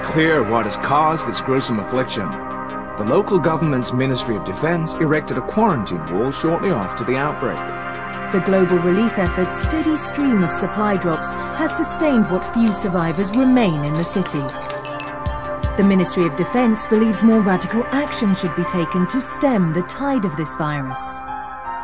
Clear what has caused this gruesome affliction. The local government's Ministry of Defense erected a quarantine wall shortly after the outbreak. The global relief effort's steady stream of supply drops has sustained what few survivors remain in the city. The Ministry of Defense believes more radical action should be taken to stem the tide of this virus.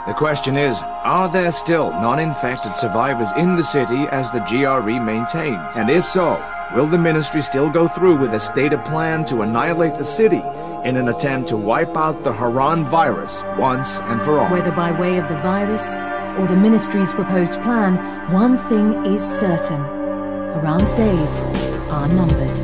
The question is, are there still non-infected survivors in the city as the GRE maintains? And if so, will the ministry still go through with a stated plan to annihilate the city in an attempt to wipe out the Haran virus once and for all? Whether by way of the virus or the ministry's proposed plan, one thing is certain. Haran's days are numbered.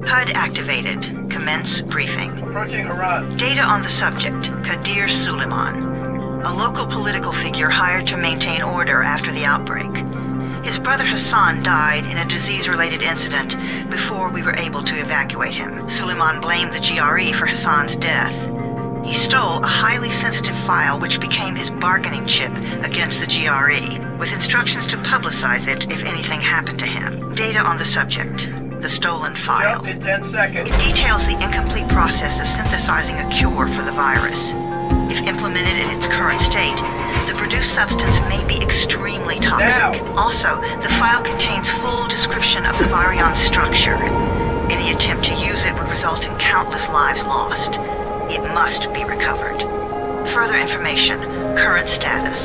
HUD activated. Commence briefing. Approaching Haran. Data on the subject, Kadir Suleiman, a local political figure hired to maintain order after the outbreak. His brother Hassan died in a disease-related incident before we were able to evacuate him. Suleiman blamed the GRE for Hassan's death. He stole a highly sensitive file which became his bargaining chip against the GRE, with instructions to publicize it if anything happened to him. Data on the subject. The stolen file. Jump in 10 seconds. It details the incomplete process of synthesizing a cure for the virus. If implemented in its current state, the produced substance may be extremely toxic. Now. Also, the file contains full description of the virion structure. Any attempt to use it would result in countless lives lost. It must be recovered. Further information, current status.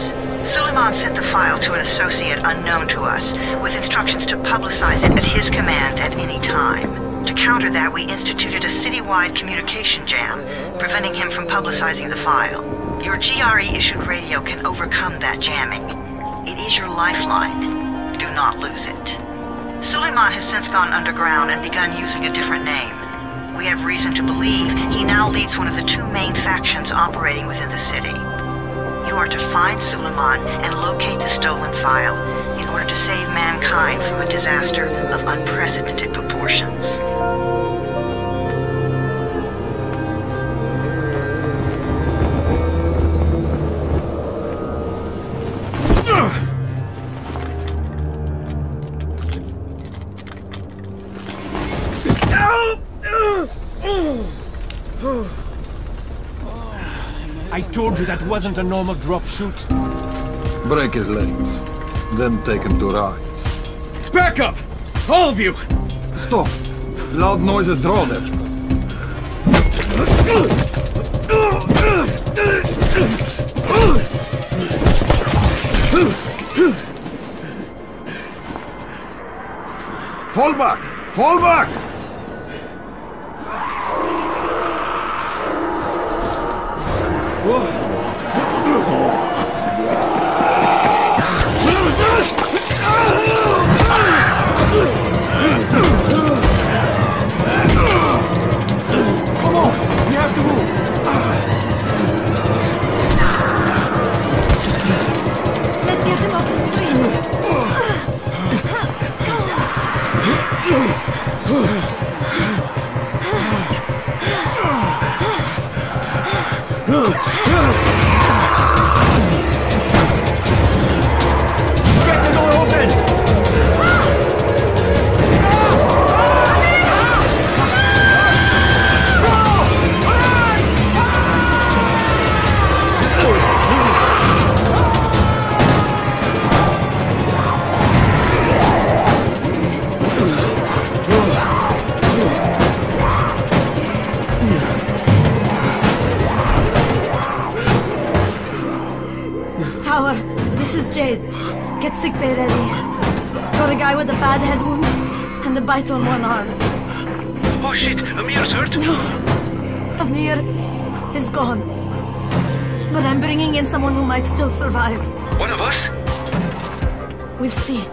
Suleiman sent the file to an associate unknown to us, with instructions to publicize it at his command at any time. To counter that, we instituted a citywide communication jam, preventing him from publicizing the file. Your GRE-issued radio can overcome that jamming. It is your lifeline. Do not lose it. Suleiman has since gone underground and begun using a different name. We have reason to believe he now leads one of the two main factions operating within the city. You are to find Suleiman and locate the stolen file in order to save mankind from a disaster of unprecedented proportions. I told you that wasn't a normal drop shoot. Break his legs, then take him to rides. Back up! All of you! Stop! Loud noises draw them. Fall back! Fall back! Come on! We have to move! Let's get him off the street! Get the door open! Tower, this is Jade. Get sickbay ready. Got a guy with a bad head wound and a bite on one arm. Oh shit, Amir's hurt? No, Amir is gone. But I'm bringing in someone who might still survive. One of us? We'll see.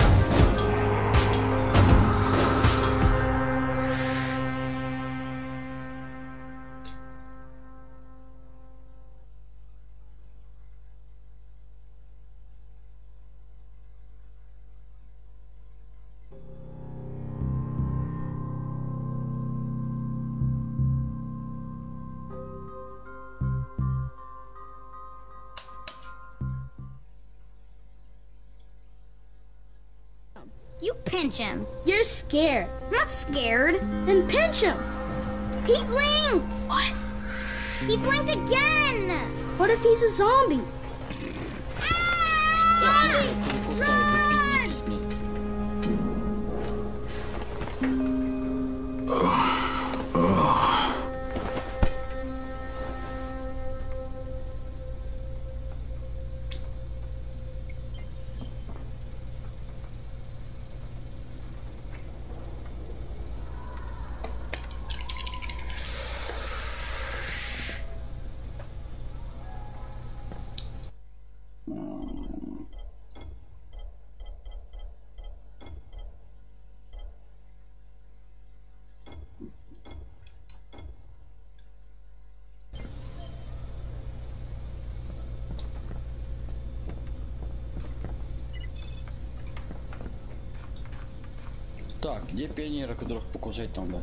You pinch him. You're scared. I'm not scared. Then pinch him. He blinked! What? He blinked again! What if he's a zombie? Ah! Так, где пионеры, которых покусать там, да?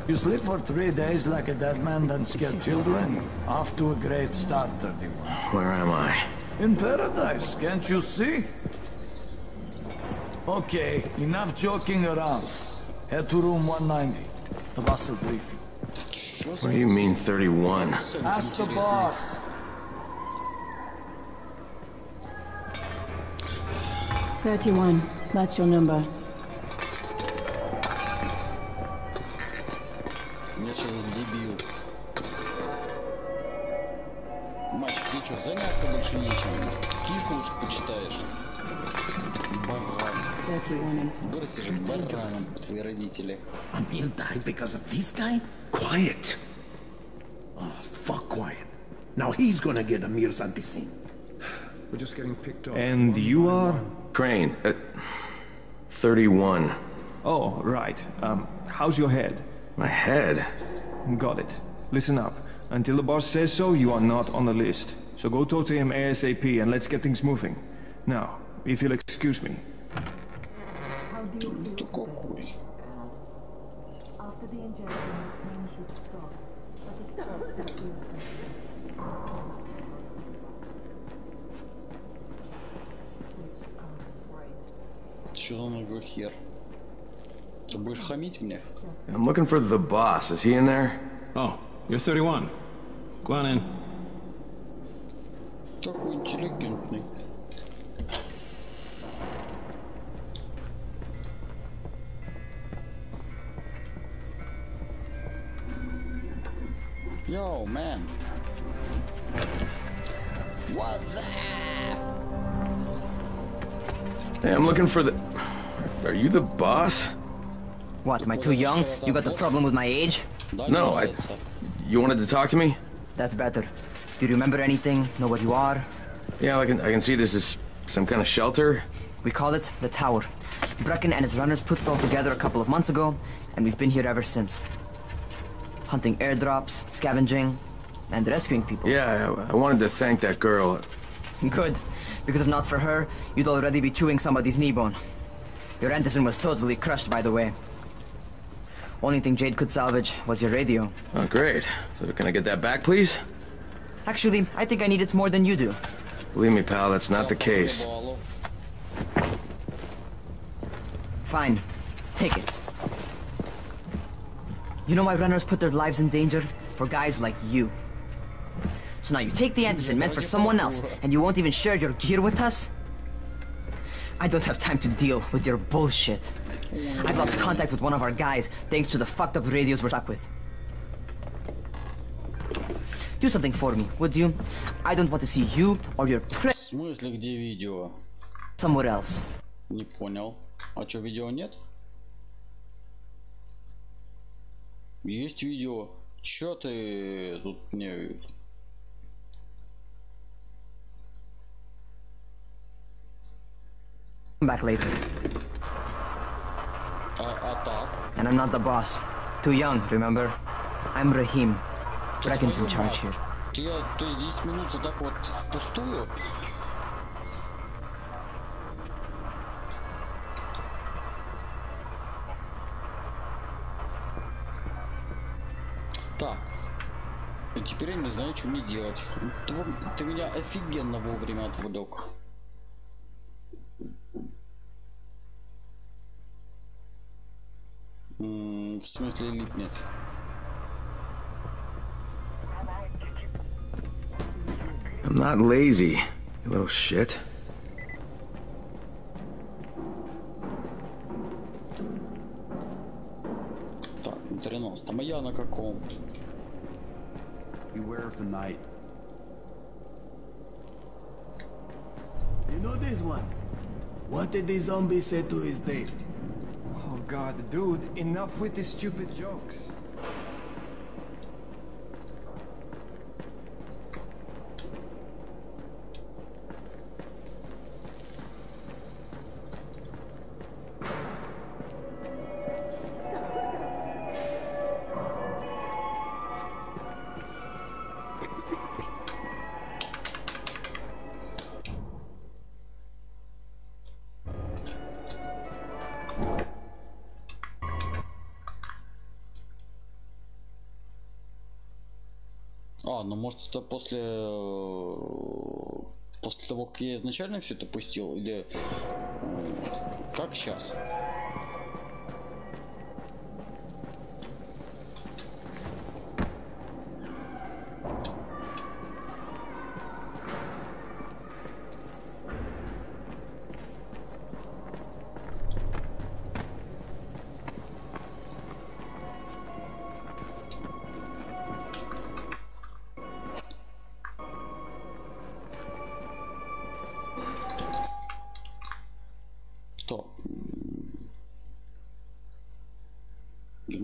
You sleep for 3 days like a dead man, then scare children? Off to a great start, 31. Where am I? In paradise, can't you see? Okay, enough joking around. Head to room 190. The boss will brief you. What do you mean, 31? Ask the boss. That's your number. Я сейчас дебил. Мальчик, тебе что, заняться больше нечем? Может, книжку лучше почитаешь? Баран. Вырасти же бараном, твои родители. Amir died because of this guy? Quiet. Oh, fuck quiet. Now he's gonna get Amir's anti-scene. We're just getting picked up. And you are? Crane. 31. Oh, right. How's your head? My head? Got it. Listen up. Until the boss says so, you are not on the list. So go talk to him ASAP and let's get things moving. Now, if you'll excuse me. After the injection, pain should stop. Что за его хер? Ты будешь хамить мне? I'm looking for the boss. Is he in there? Oh, you're 31. Go on in. Такой интеллигентный. Yo, man. What's that? Hey, I'm looking for the... Are you the boss? What, am I too young? You got the problem with my age? No, You wanted to talk to me? That's better. Do you remember anything? Know what you are? Yeah, I can see this is some kind of shelter. We call it the Tower. Brecken and his runners put it all together a couple of months ago, and we've been here ever since. Hunting airdrops, scavenging, and rescuing people. Yeah, I wanted to thank that girl. Good, because if not for her, you'd already be chewing somebody's knee bone. Your Anderson was totally crushed, by the way. Only thing Jade could salvage was your radio. Oh, great. So can I get that back, please? Actually, I think I need it more than you do. Believe me, pal, that's not the case. Fine. Take it. You know why runners put their lives in danger? For guys like you. So now you take the Anderson meant for someone else, and you won't even share your gear with us? I don't have time to deal with your bullshit. I've lost contact with one of our guys thanks to the fucked up radios we're stuck with. Do something for me, would you? I don't want to see you or your В смысле, где видео? Somewhere else. Не понял. А чё, видео нет? Есть видео. Чё ты тут мне... Back later. А так? And I'm not the boss. Too young, remember? I'm Rahim. Brecken's in charge here. То есть 10 минут вот так вот впустую? Так. И теперь я не знаю, что мне делать. Ты меня офигенно вовремя отвлек. В смысле липнет? I'm not lazy, you little shit. Так, на 13. А я на каком? Beware of the night. You know this one? What did the zombie say to his date? Oh god, dude, enough with these stupid jokes. А, ну может это после того, как я изначально все это пустил, или как сейчас?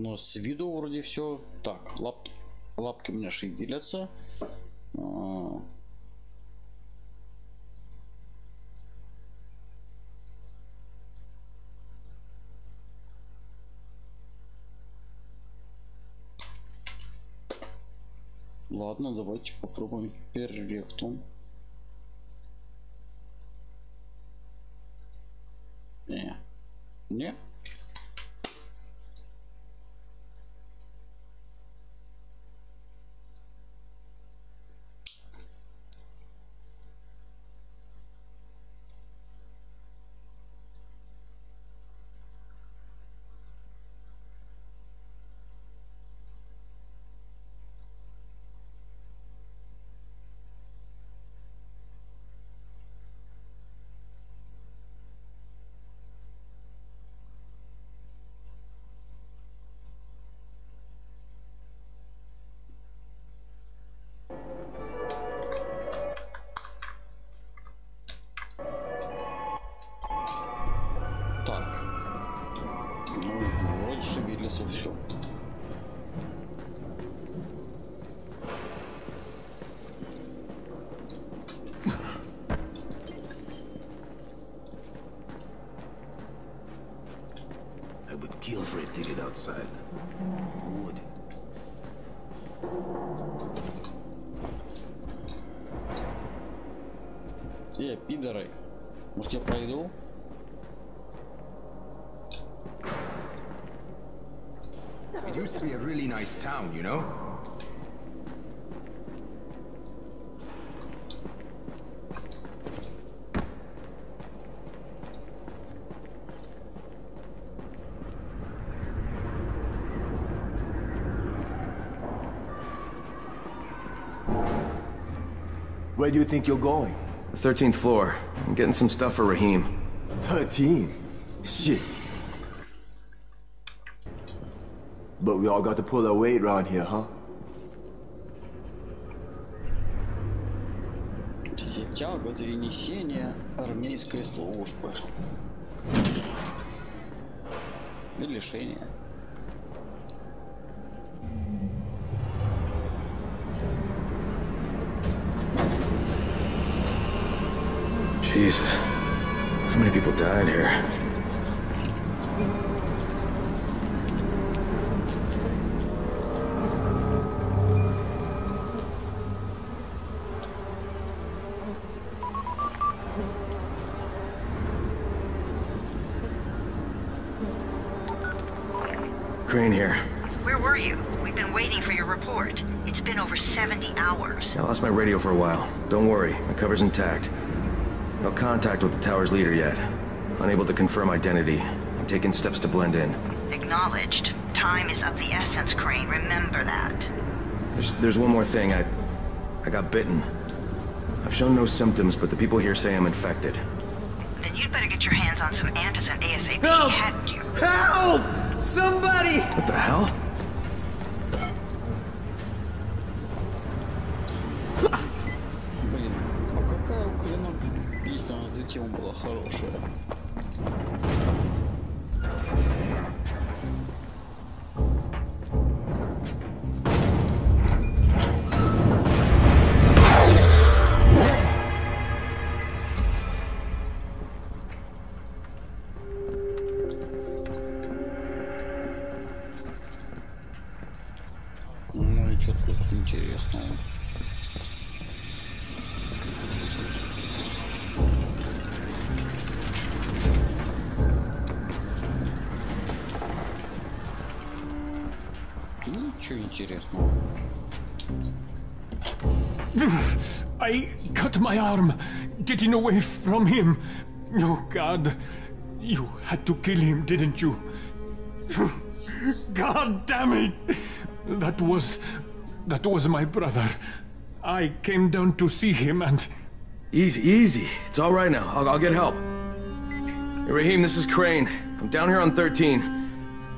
Но с виду вроде все так. Лапки у меня шевелятся. Ладно, давайте попробуем перректум. Не. Шевелится все. I would kill for it to get outside. Who would? Пидоры. Может, я пройду? It used to be a really nice town, you know? Where do you think you're going? The 13th floor. I'm getting some stuff for Raheem. 13? Shit. But we all got to pull our weight around here, huh? Все тяготы и несения армейской службы. И лишения. Jesus. How many people died here? Crane here. Where were you? We've been waiting for your report. It's been over 70 hours. I lost my radio for a while. Don't worry, my cover's intact. No contact with the tower's leader yet. Unable to confirm identity. I'm taking steps to blend in. Acknowledged. Time is of the essence, Crane. Remember that. There's one more thing. I got bitten. I've shown no symptoms, but the people here say I'm infected. Then you'd better get your hands on some antizin ASAP, Help! hadn't you? Help! Somebody! What the hell? Блин, а какая у клинок песня затем была хорошая? Ну и что тут интересного? Ничего интересного. I cut my arm getting away from him. Oh, God. You had to kill him, didn't you? God damn it! That was my brother. I came down to see him and... Easy. It's all right now. I'll get help. Hey, Raheem, this is Crane. I'm down here on 13.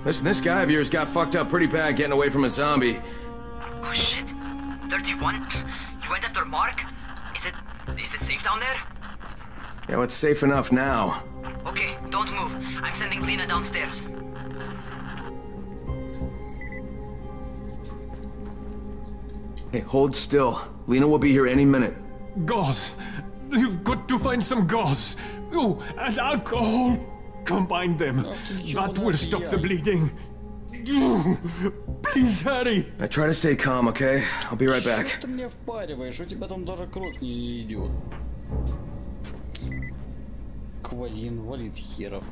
Listen, this guy of yours got fucked up pretty bad getting away from a zombie. Oh, shit. 31? You went after Mark? Is it safe down there? Yeah, well, it's safe enough now. Okay, don't move. I'm sending Lena downstairs. Hey, hold still. Lena will be here any minute. Gauze. You've got to find some gauze. Oh, and alcohol. Combine them. That will stop the bleeding. Please hurry. I try to stay calm, okay? I'll be right back. Что ты мне впариваешь? У тебя там даже кровь не идет. Квази-инвалид херов.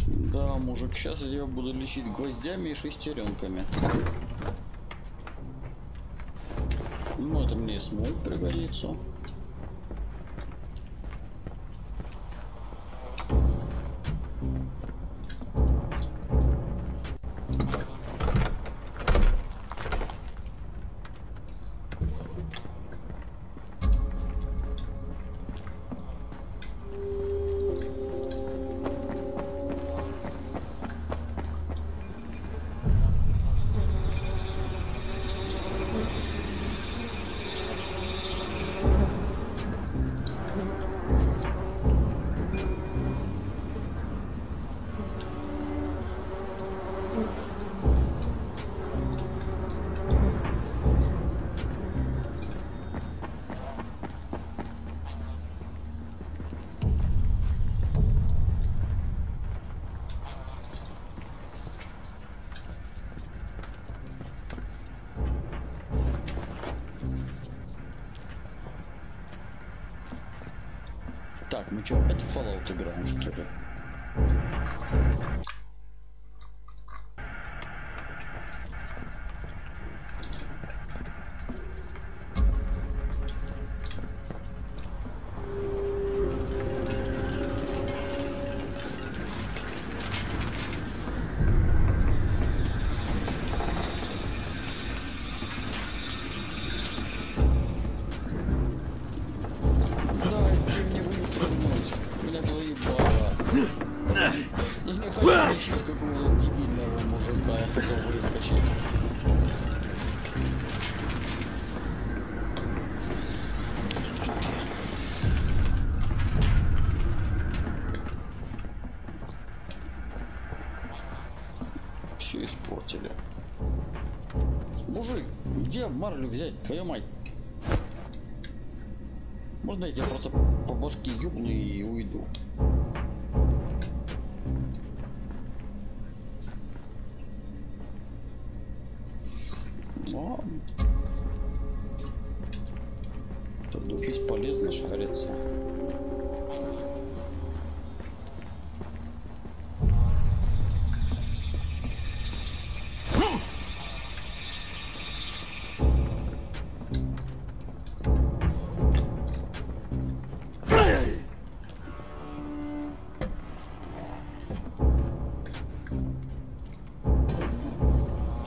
Да, мужик, сейчас я буду лечить гвоздями и шестеренками. Ну, это мне и смог пригодится. Так, мы что, опять в Fallout играем, что ли? Какого-то дебильного мужика, я хотел выскочить. Все испортили. Мужик, где марлю взять, твою мать? Можно я тебя просто по башке ёбну и уйду? Но тогда бесполезно шариться.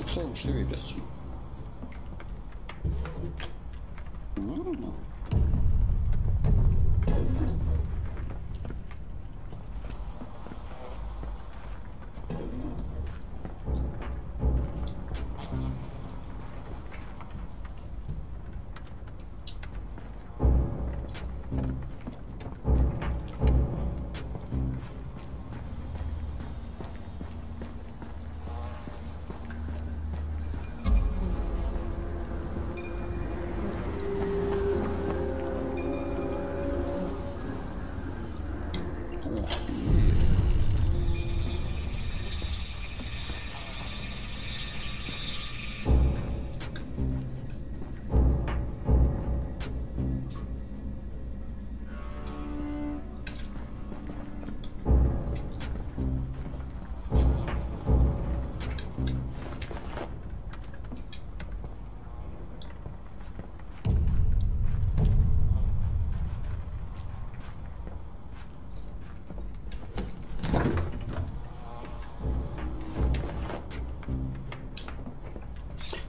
Что он шевелится?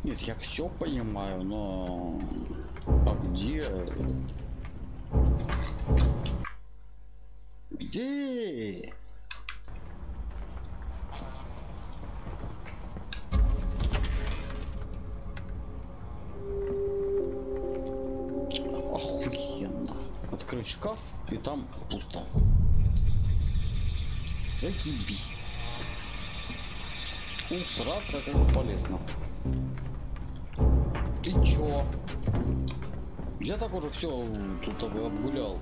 Нет, я все понимаю, но а где? Где? Охуенно. Открыть шкаф, и там пусто. Заебись. Усраться как полезно. Ты чё? Я так уже все тут обгулял.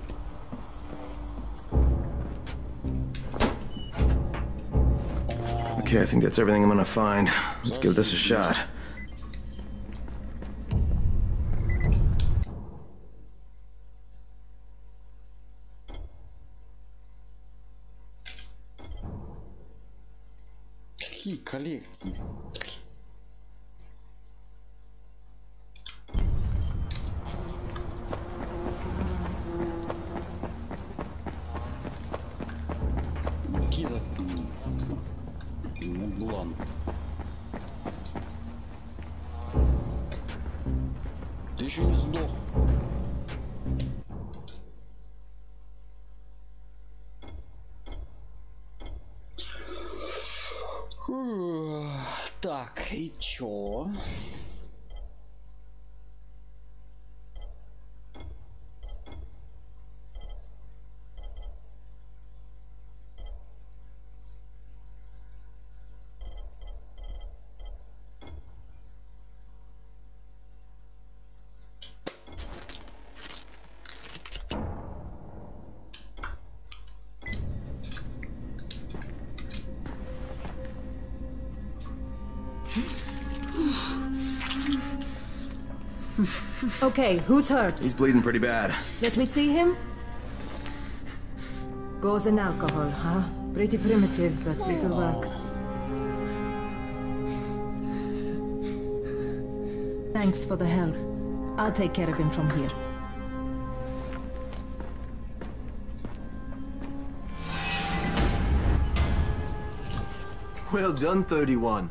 Okay, I think that's everything I'm gonna find. Let's give this a shot. Какие коллекции? Мудлан. Ты еще не сдох. Так, и чё? Okay, who's hurt? He's bleeding pretty bad. Let me see him. Gauze and alcohol, huh? Pretty primitive, but it'll work. Thanks for the help. I'll take care of him from here. Well done, 31.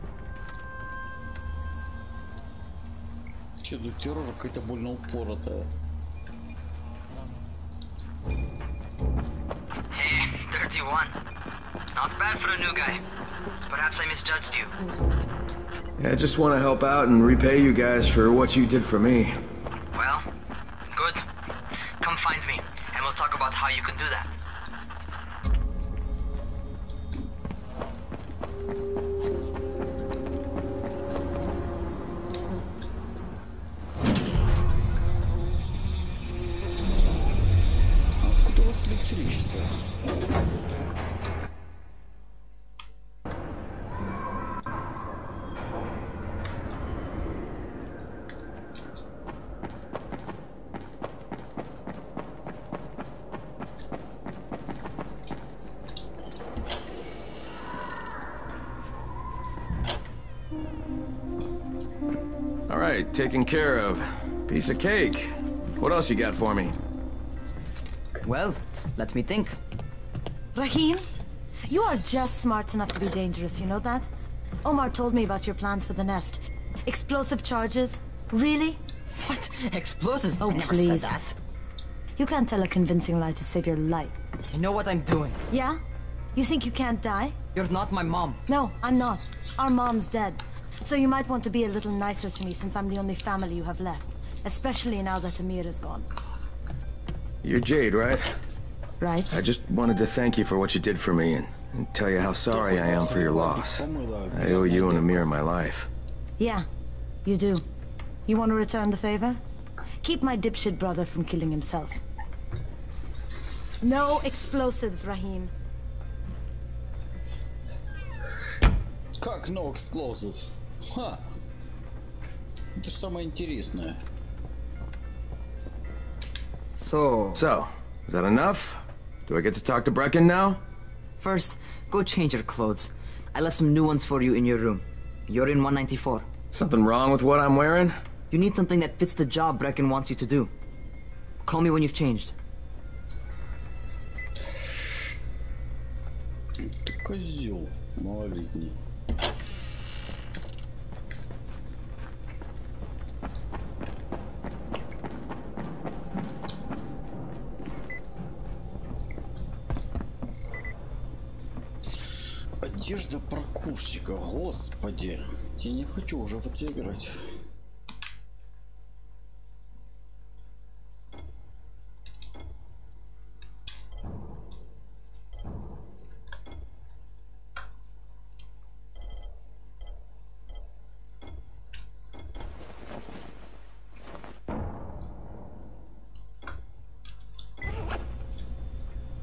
Че, ну рожа какая-то больно упоротая. Hey, 31. Not bad for a new guy. Perhaps I misjudged you. Yeah, I just want to help out and repay you guys for what you did for me. Well, good. Come find me, and we'll talk about how you can do that. Откуда у вас электричество? All right, taken care of. Piece of cake. What else you got for me? Well, let me think. Rahim, you are just smart enough to be dangerous, you know that? Omar told me about your plans for the nest. Explosive charges? Really? What? Explosives? Oh, I never please. said that. You can't tell a convincing lie to save your life. I know what I'm doing. Yeah? You think you can't die? You're not my mom. No, I'm not. Our mom's dead. So you might want to be a little nicer to me since I'm the only family you have left. Especially now that Amir is gone. You're Jade, right? Right. I just wanted to thank you for what you did for me and tell you how sorry I am for your loss. I owe you and Amir my life. Yeah, you do. You want to return the favor? Keep my dipshit brother from killing himself. No explosives, Rahim. Как no explosives? Ха! Это же самое интересное. So, is that enough? Do I get to talk to Brecken now? First, go change your clothes. I left some new ones for you in your room. You're in 194. Something wrong with what I'm wearing? You need something that fits the job Brecken wants you to do. Call me when you've changed. Ты козел малолетний. Одежда прокурщика, господи. Я не хочу уже в это играть.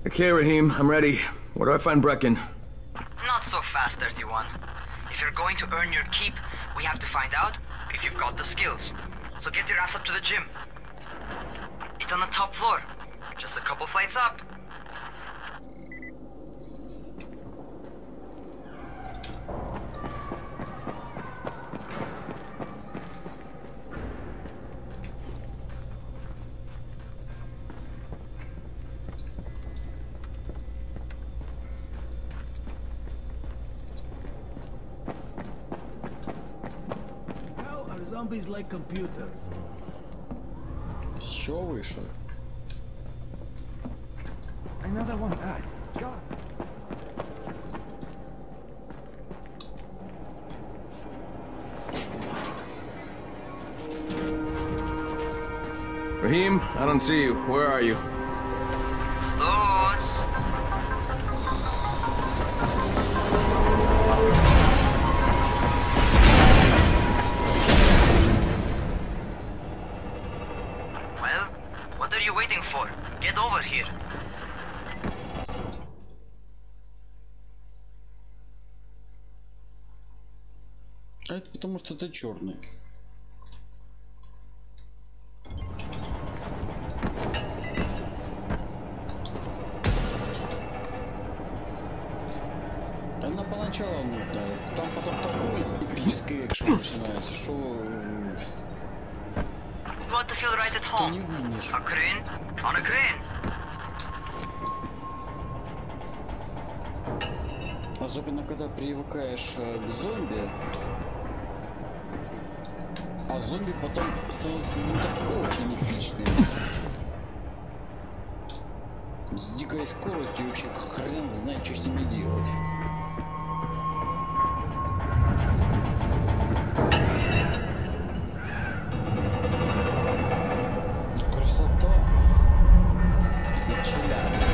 Okay, Rahim, I'm ready. Where do I find Brecken? Not so fast, 31. If you're going to earn your keep, we have to find out if you've got the skills. So get your ass up to the gym. It's on the top floor. Just a couple flights up. Zombies like computers. Еще выше. Another one. It's gone. Rahim, I don't see you. Where are you? Get over here. А это потому что ты черный. начала нудно, там потом такой эпический экшен начинается, что... Want to feel right at home? A crane? On a crane? Особенно когда привыкаешь к зомби, а зомби потом становятся каким-то очень эпичным. С дикой скоростью вообще хрен знает, что с ними делать. Красота. Впечатляет.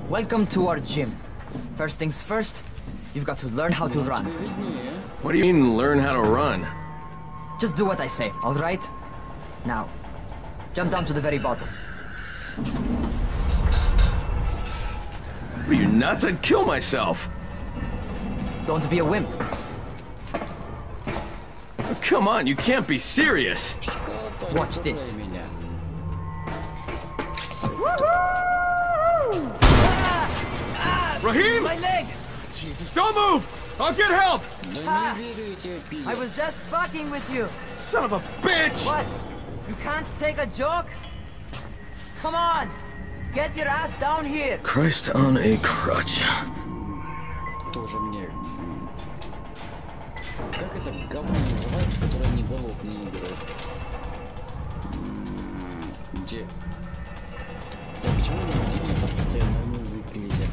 Welcome to our gym. First things first, you've got to learn how to run. What do you mean, learn how to run? Just do what I say, alright? Now, jump down to the very bottom. Are you nuts? I'd kill myself! Don't be a wimp. Come on, you can't be serious! Watch this. Raheem! My leg! Jesus, don't move! I'll get help! I was just fucking with you. Son of a bitch! What? You can't take a joke? Come on! Get your ass down here! Christ on a crutch. Тоже мне... Как это говно называется, которое не голодные игры? Где... Да почему мне там постоянно музыка лезет?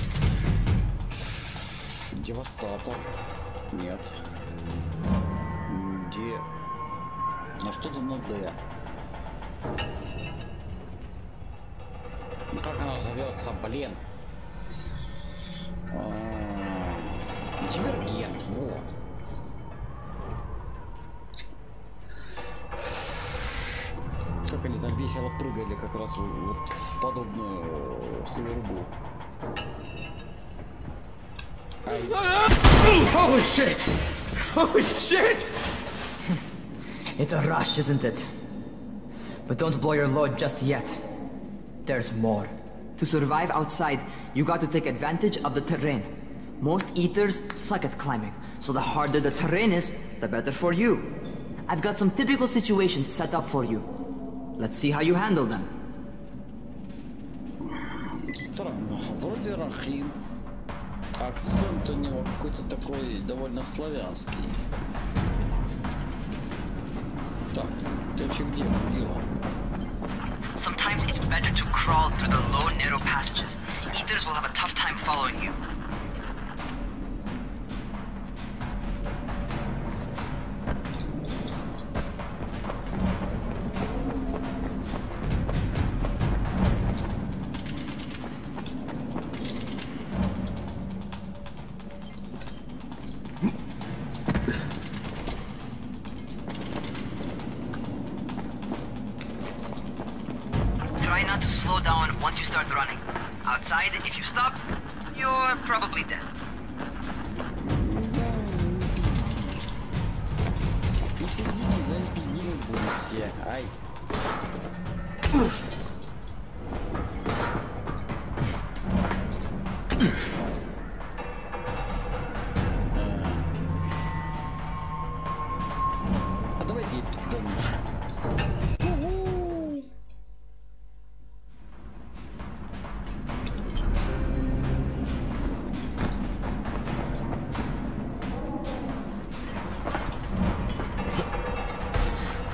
Девастатор. Нет. Где? А что-то на Д. Как оно зовется, блин? Дивергент, вот. Как они там весело прыгали как раз вот в подобную хуйрубу. Holy shit! Holy shit! It's a rush, isn't it? But don't blow your load just yet. There's more. To survive outside, you got to take advantage of the terrain. Most eaters suck at climbing, so the harder the terrain is, the better for you. I've got some typical situations set up for you. Let's see how you handle them. Странно. Вроде Рахим. Акцент у него какой-то такой довольно славянский. Так, ты вообще где? Дело? Sometimes it's better to crawl through the low, narrow passages. Eaters will have a tough time following you. Try not to slow down once you start running. Outside, if you stop, you're probably dead. Не пиздите, да не пиздим будут все. Ай. А давайте я пиздану.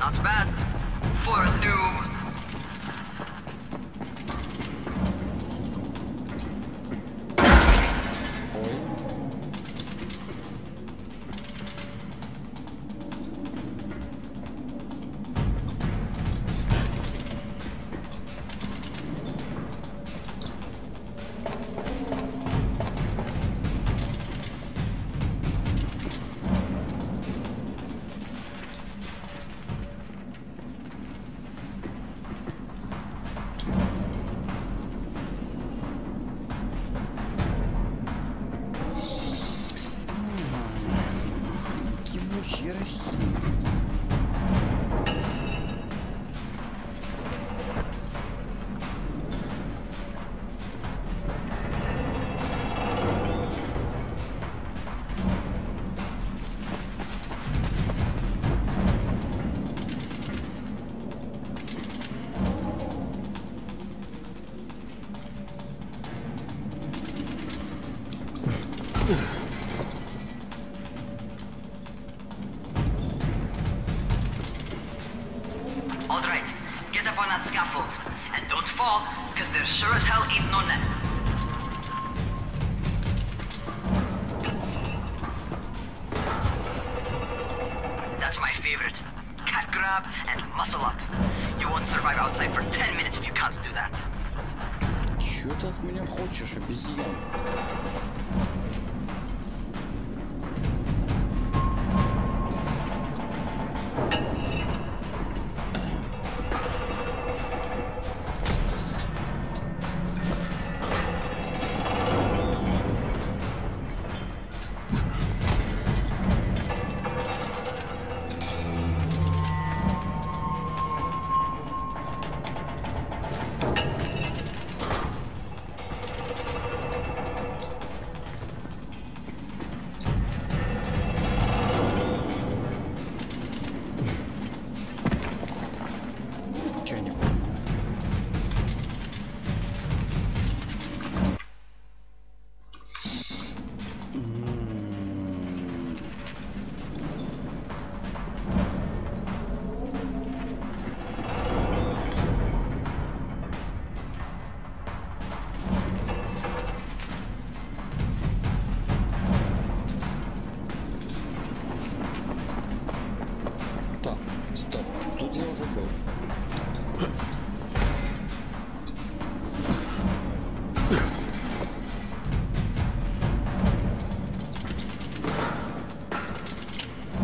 Not bad. For a noob. Alright, get up on that scaffold. And don't fall, because there sure as hell ain't no net. That's my favorite. Cat grab and muscle up. You won't survive outside for 10 minutes if you can't do that. Чё ты от меня хочешь, обезьян? Стоп, тут я уже был.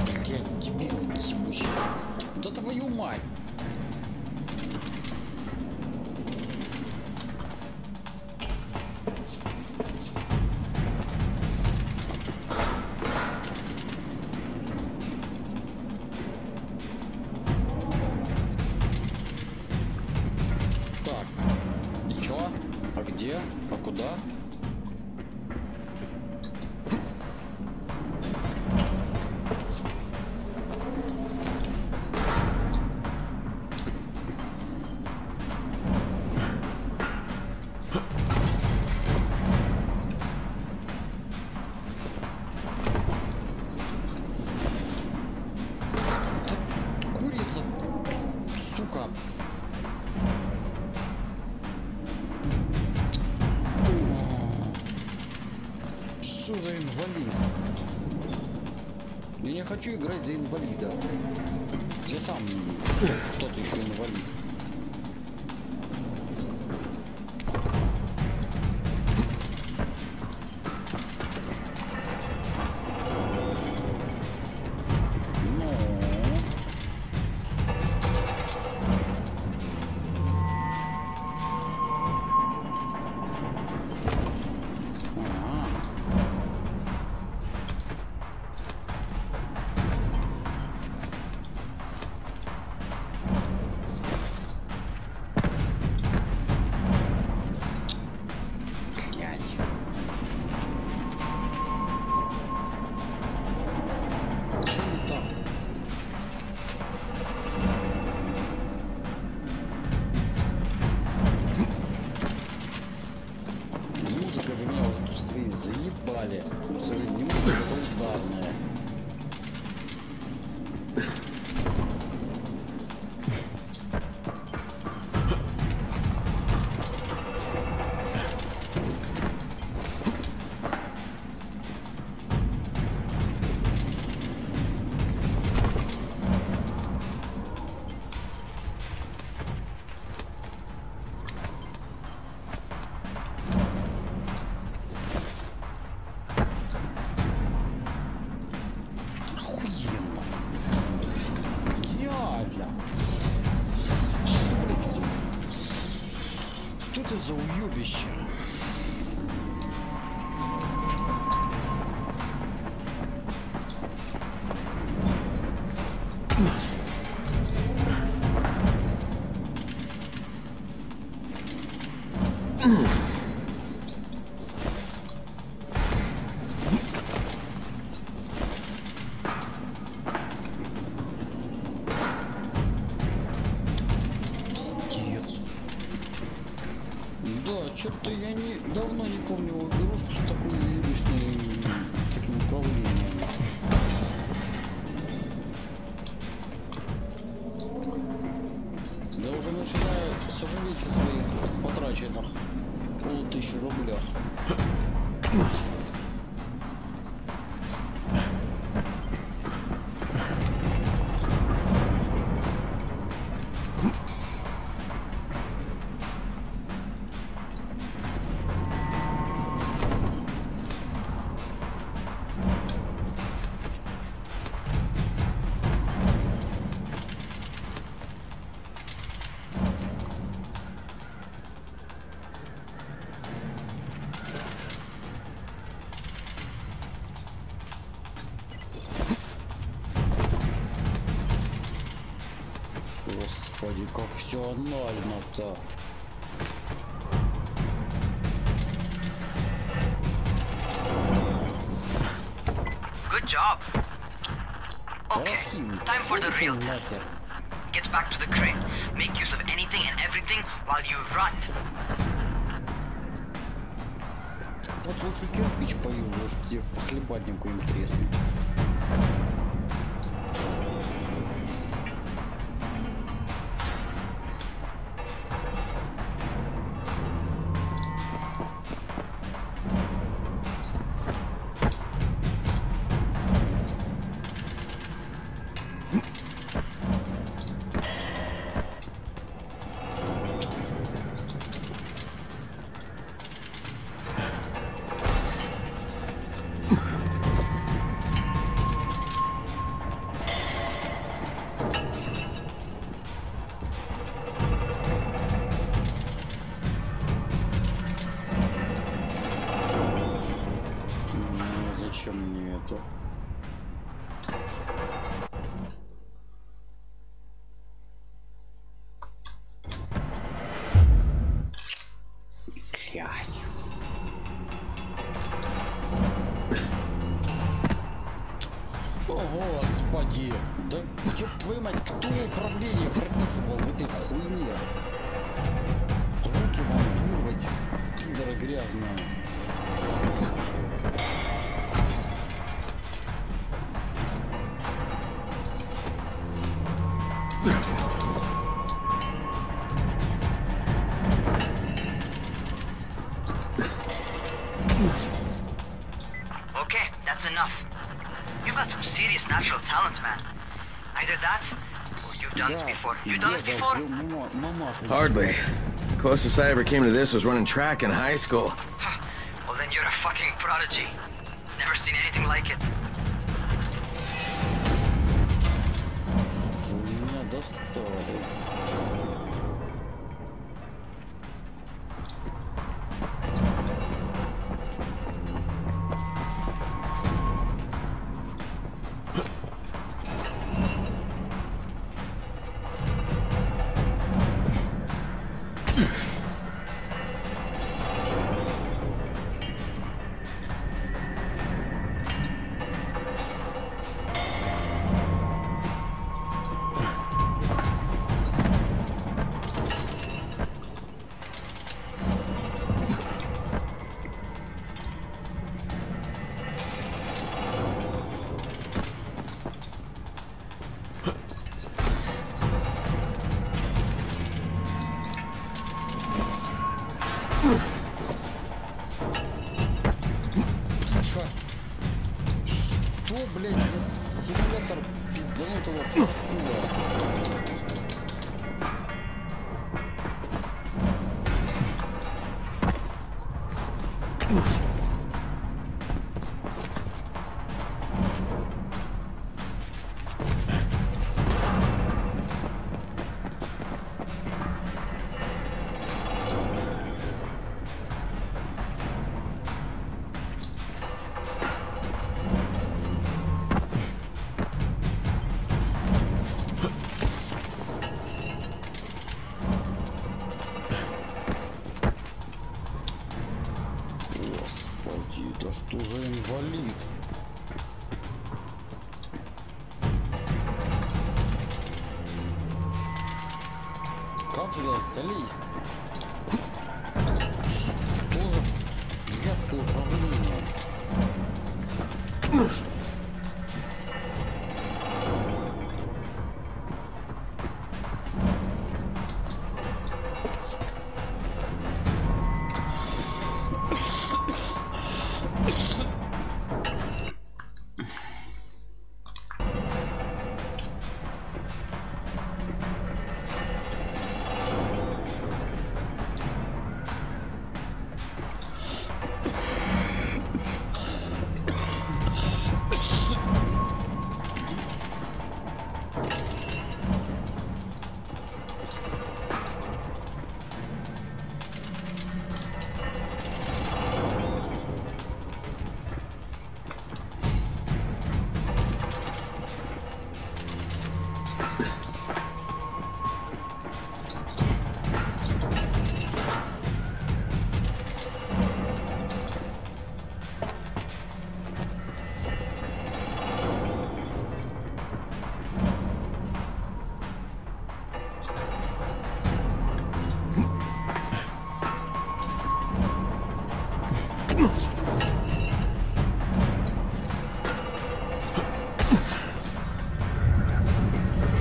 Блядь, дебил ебучий. Да твою мать! Так, и чё? А где? А куда? Курица, сука. Что за инвалид? Я не хочу играть за инвалида. Я сам тот еще инвалид. Музыка, вы меня уже тут свои заебали. Что ли, не музыка, это ударная. Охуенно. Реально. Что это за уебище? Что-то я давно не помню игрушку с такой таким управлением. Я уже начинаю сожалеть о своих потраченных 1500 рублях. Господи, как все анально-то. Good job. Okay, time for the real test. Get back to the crate. Make use of anything and everything while you run. Вот лучше кирпич поюзаешь, где похлебатнику им треснуть. Зачем мне это? Блять. О, господи! Да ёб твою мать, кто управление прописывал в этой хуйне? Руки вам вырвать, пидоры грязные. Okay, that's enough. You've got some serious natural talent, man. Either that, or you've done this before. You've done this before? Hardly. The closest I ever came to this was running track in high school. Well, then you're a fucking prodigy. Never seen anything like it. Вы меня достали. Что, блядь, за симулятор пизданутого паркура? куда туда залезть? Что за блядское управление?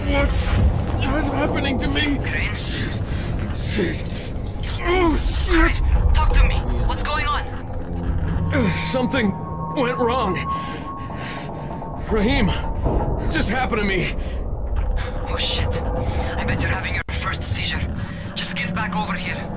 What's happening to me? Shit. Shit. Oh, shit. Talk to me. What's going on? Something went wrong. Raheem, what just happened to me? Oh shit. I bet you're having your first seizure. Just get back over here.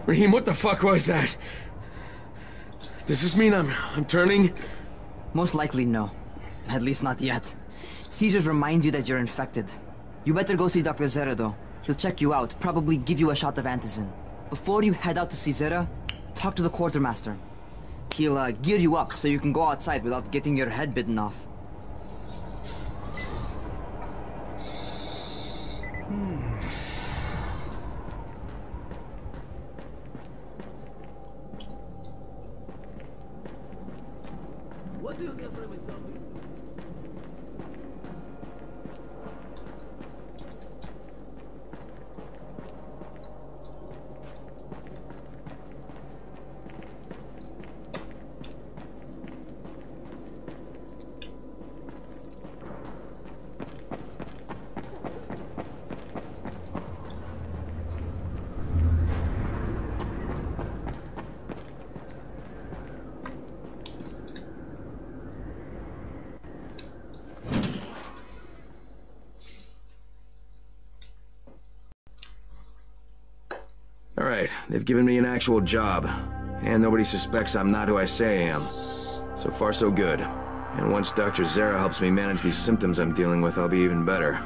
Raheem, what the fuck was that? Does this mean I'm turning? Most likely no. At least not yet. Seizures remind you that you're infected. You better go see Dr. Zera though. He'll check you out, probably give you a shot of antizin. Before you head out to see Zera, talk to the quartermaster. He'll gear you up so you can go outside without getting your head bitten off. What do you get from a zombie? Alright, they've given me an actual job. And nobody suspects I'm not who I say I am. So far so good. And once Dr. Zera helps me manage these symptoms I'm dealing with, I'll be even better.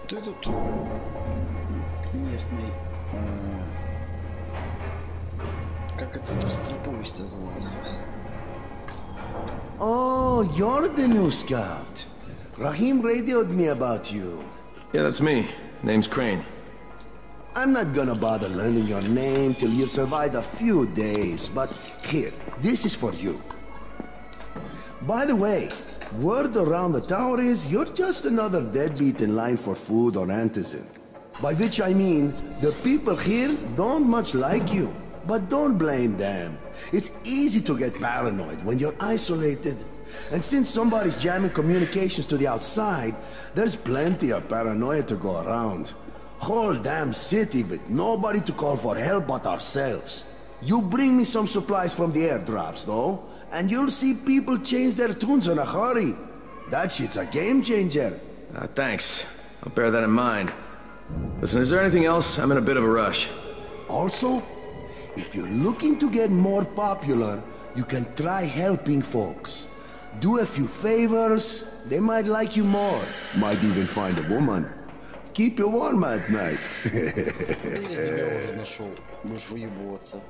Кто тут местный? Как этот растропович назывался? Oh, you're the new scout. Raheem radioed me about you. Yeah, that's me. Name's Crane. I'm not gonna bother learning your name till you've survived a few days, but here, this is for you. By the way, word around the tower is you're just another deadbeat in line for food or antizin. By which I mean, the people here don't much like you. But don't blame them. It's easy to get paranoid when you're isolated. And since somebody's jamming communications to the outside, there's plenty of paranoia to go around. Whole damn city with nobody to call for help but ourselves. You bring me some supplies from the airdrops, though, and you'll see people change their tunes in a hurry. That shit's a game changer. Thanks. I'll bear that in mind. Listen, is there anything else? I'm in a bit of a rush. Also, if you're looking to get more popular, you can try helping folks. Do a few favors, they might like you more. Might even find a woman. Keep you warm at night. Я тебя уже нашел. Будешь выебываться.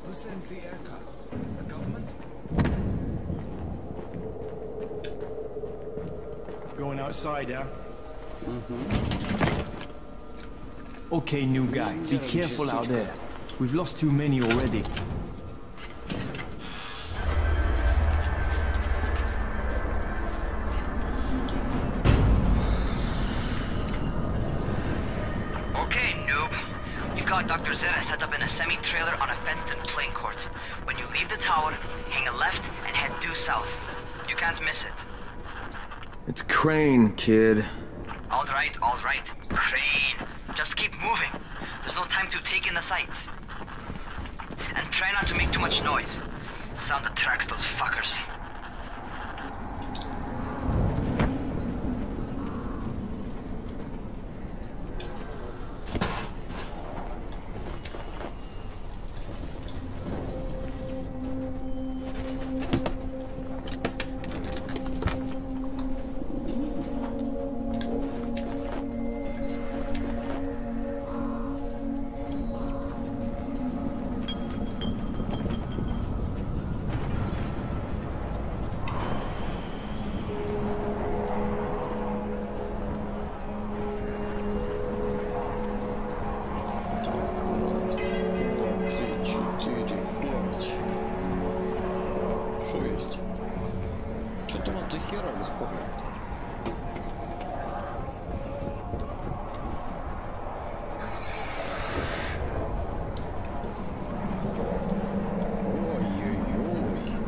Who sends the aircraft? The government? Going outside, yeah? Okay, new guy. Be careful out there. We've lost too many already. Okay, noob. You've got Dr. Zeta set up in a semi-trailer on a fenced-in plane court. When you leave the tower, hang a left and head due south. You can't miss it. It's Crane, kid. All right. Crane. Just keep moving. There's no time to take in the sights. And try not to make too much noise. Sound attracts those fuckers. Что-то у вас до хера бесплатно. Ой-ой-ой.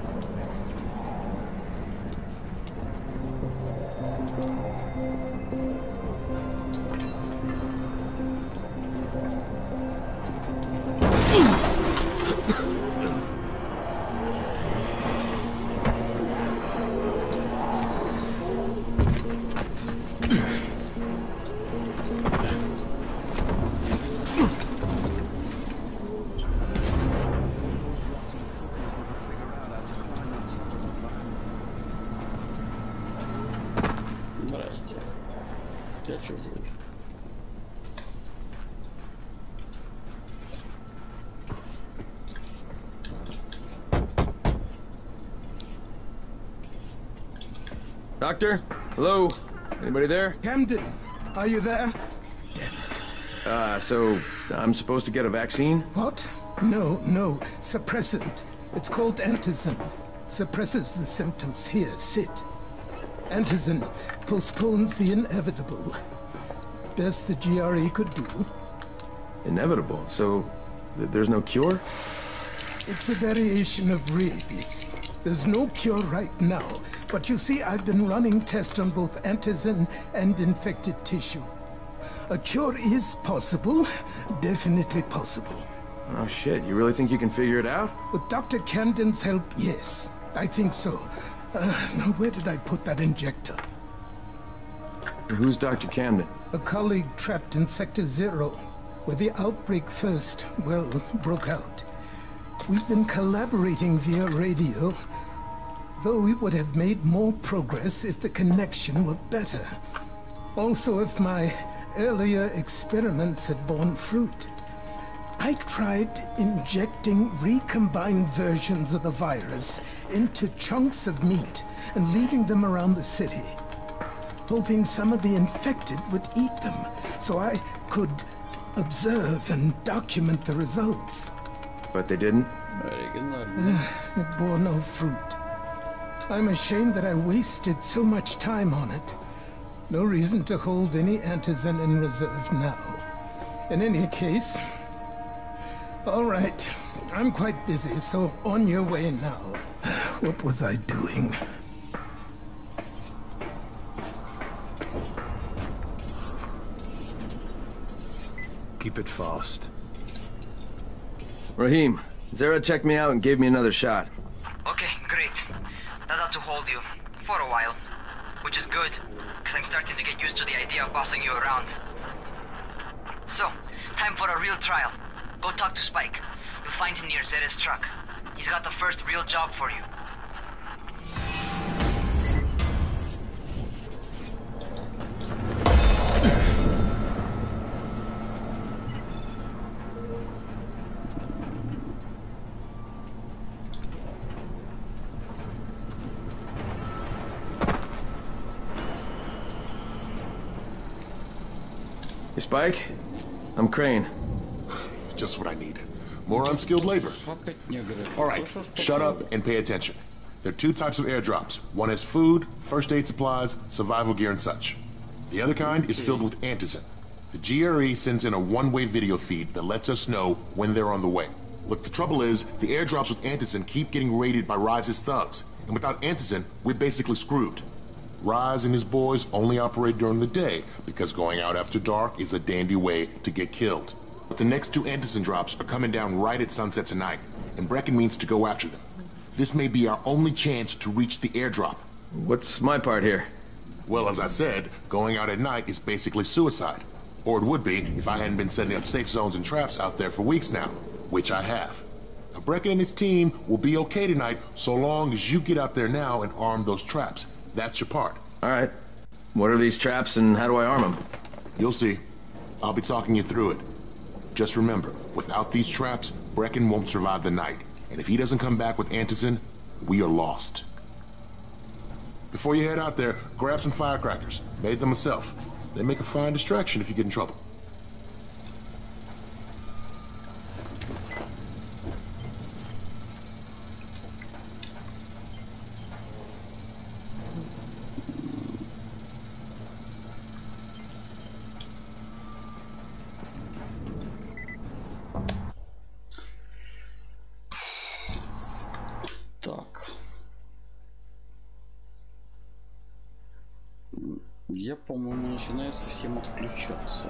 Здрасте. Я чужой. Doctor? Hello? Anybody there? Camden, are you there? So I'm supposed to get a vaccine? What? No. Suppressant. It's called antizin. Suppresses the symptoms. Here, sit. Antizin postpones the inevitable. Best the GRE could do. Inevitable? So there's no cure? It's a variation of rabies. There's no cure right now. But you see, I've been running tests on both antizin and infected tissue. A cure is possible. Definitely possible. Oh shit, you really think you can figure it out? With Dr. Camden's help, yes. I think so. Now where did I put that injector? Who's Dr. Camden? A colleague trapped in Sector 0, where the outbreak first, well, broke out. We've been collaborating via radio, though we would have made more progress if the connection were better. Also, if my earlier experiments had borne fruit. I tried injecting recombined versions of the virus into chunks of meat and leaving them around the city, hoping some of the infected would eat them so I could observe and document the results. But they didn't? It bore no fruit. I'm ashamed that I wasted so much time on it. No reason to hold any antizin in reserve now. In any case, all right, I'm quite busy, so on your way now. What was I doing? Keep it fast. Rahim, Zara checked me out and gave me another shot. Okay, great. That ought to hold you. For a while. Which is good, because I'm starting to get used to the idea of bossing you around. So, time for a real trial. Go talk to Spike. You'll find him near Zera's truck. He's got the first real job for you. Hey, Spike? I'm Crane. Just what I need. More unskilled labor. All right, shut up and pay attention. There are two types of airdrops. One is food, first aid supplies, survival gear and such. The other kind is filled with antizin. The GRE sends in a one-way video feed that lets us know when they're on the way. Look, the trouble is, the airdrops with antizin keep getting raided by Rise's thugs. And without antizin, we're basically screwed. Rise and his boys only operate during the day because going out after dark is a dandy way to get killed. But the next two antizin drops are coming down right at sunset tonight, and Brecken means to go after them. This may be our only chance to reach the airdrop. What's my part here? Well, as I said, going out at night is basically suicide. Or it would be if I hadn't been setting up safe zones and traps out there for weeks now, which I have. Now, Brecken and his team will be okay tonight so long as you get out there now and arm those traps. That's your part. All right. What are these traps and how do I arm them? You'll see. I'll be talking you through it. Just remember, without these traps, Brecken won't survive the night. And if he doesn't come back with antizin, we are lost. Before you head out there, grab some firecrackers. Made them myself. They make a fine distraction if you get in trouble. Так. Я, по-моему, начинаю совсем отключаться.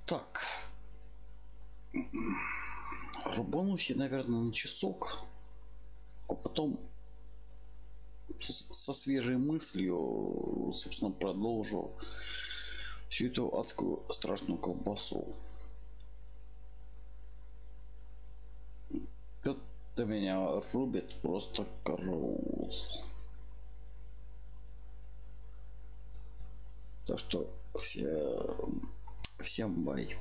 Так, рубанусь я, наверное, на часок, а потом со свежей мыслью, собственно, продолжу всю эту адскую страшную колбасу. Это меня рубит просто караул. Так что всем бай.